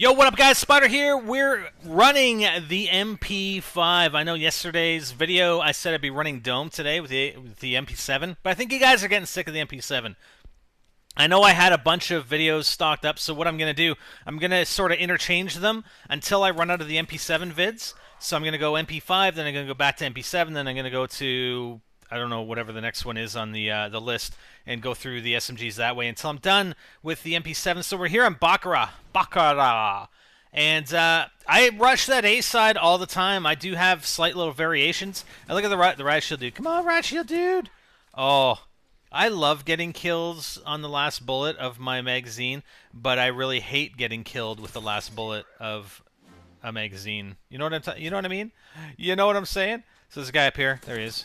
Yo, what up, guys? Spider here. We're running the MP5. I know yesterday's video I said I'd be running Dome today with the MP7, but I think you guys are getting sick of the MP7. I know I had a bunch of videos stocked up, so what I'm going to do, I'm going to sort of interchange them until I run out of the MP7 vids. So I'm going to go MP5, then I'm going to go back to MP7, then I'm going to go to, I don't know, whatever the next one is on the list, and go through the SMGs that way until I'm done with the MP7. So we're here on Bakaara. And I rush that A side all the time. I do have slight little variations. And look at the riot shield dude. Come on, riot shield dude. Oh, I love getting kills on the last bullet of my magazine, but I really hate getting killed with the last bullet of a magazine. You know what you know what I mean? You know what I'm saying? So there's a guy up here. There he is.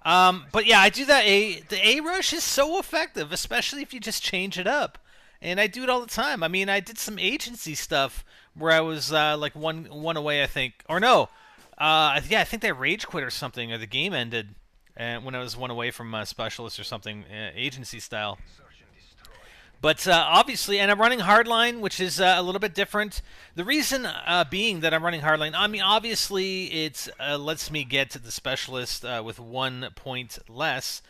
But yeah, I do that. The A rush is so effective, especially if you just change it up. And I do it all the time. I mean, I did some agency stuff where I was like one away, I think, or no, yeah, I think they rage quit or something, or the game ended, and when I was one away from specialist or something, agency style. But obviously, and I'm running hardline, which is a little bit different. The reason being that I'm running hardline, I mean, obviously, it lets me get to the specialist with 1 point less.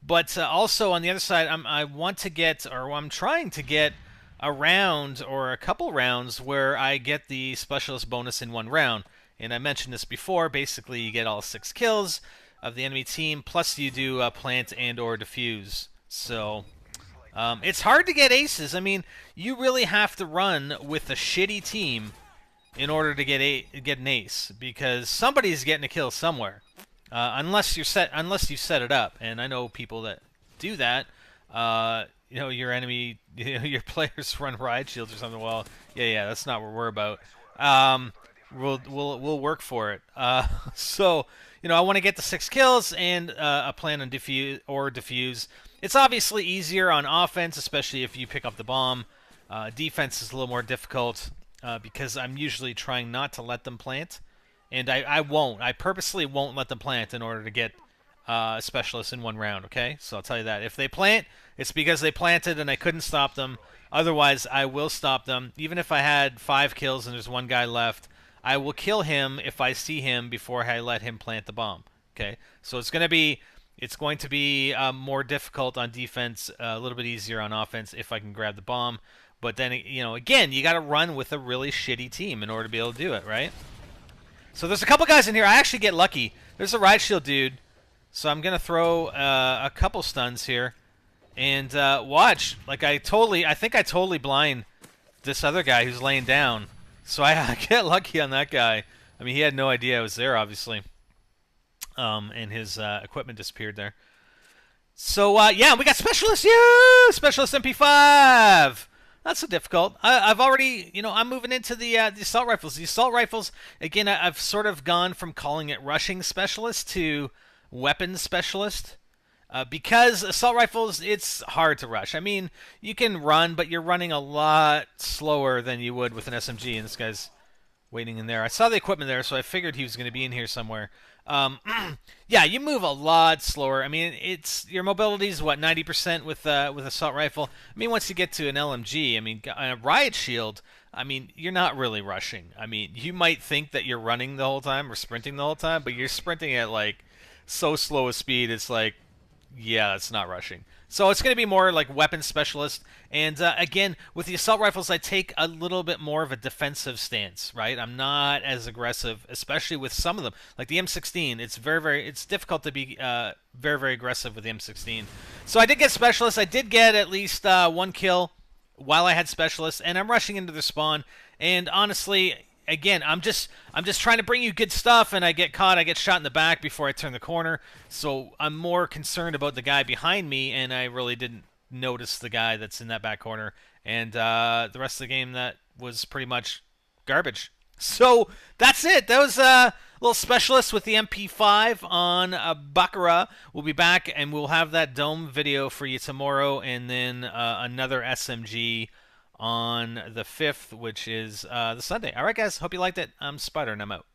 But also, on the other side, I want to get, or I'm trying to get, a round or a couple rounds where I get the specialist bonus in 1 round. And I mentioned this before. Basically, you get all 6 kills of the enemy team, plus you do plant and or defuse. So it's hard to get aces. I mean, you really have to run with a shitty team in order to get an ace, because somebody's getting a kill somewhere, unless you set it up. And I know people that do that. You know, your enemy, your players run riot shields or something. Well, yeah, that's not what we're about. We'll work for it. So I want to get the 6 kills and a plan on defuse. It's obviously easier on offense, especially if you pick up the bomb. Defense is a little more difficult because I'm usually trying not to let them plant, and I won't. I purposely won't let them plant in order to get specialists in 1 round. Okay, so I'll tell you that if they plant, it's because they planted and I couldn't stop them. Otherwise, I will stop them. Even if I had 5 kills and there's 1 guy left, I will kill him if I see him before I let him plant the bomb. Okay, so it's going to be more difficult on defense, a little bit easier on offense if I can grab the bomb. But then, again, you got to run with a really shitty team in order to be able to do it, right? So there's a couple guys in here. I actually get lucky. There's a riot shield dude. So I'm going to throw a couple stuns here. And watch. Like, I think I totally blind this other guy who's laying down. So I get lucky on that guy. I mean, he had no idea I was there, obviously. And his equipment disappeared there. So, yeah, we got Specialist. Yeah! Specialist MP5! Not so difficult. I've already, I'm moving into the assault rifles. The assault rifles, again, I've sort of gone from calling it rushing specialist to weapons specialist. Because assault rifles, it's hard to rush. I mean, you can run, but you're running a lot slower than you would with an SMG. And this guy's waiting in there. I saw the equipment there, so I figured he was going to be in here somewhere. Yeah, you move a lot slower. I mean, your mobility is what, 90% with assault rifle. I mean, once you get to an LMG, I mean, a riot shield, I mean, you're not really rushing. I mean, you might think that you're running the whole time or sprinting the whole time, but you're sprinting at like so slow a speed. It's like, yeah, it's not rushing. So it's going to be more like weapons specialist. And again, with the assault rifles, I take a little bit more of a defensive stance, right? I'm not as aggressive, especially with some of them. Like the M16, it's difficult to be very, very aggressive with the M16. So I did get specialists. I did get at least 1 kill while I had specialists, and I'm rushing into the spawn. And honestly, again, I'm just trying to bring you good stuff, and I get caught. I get shot in the back before I turn the corner. So I'm more concerned about the guy behind me, and I really didn't notice the guy that's in that back corner. And the rest of the game, that was pretty much garbage. So that's it. That was a little specialist with the MP5 on Bakaara. We'll be back, and we'll have that Dome video for you tomorrow, and then another SMG on the 5th, which is the Sunday. All right, guys. Hope you liked it. I'm Spider, and I'm out.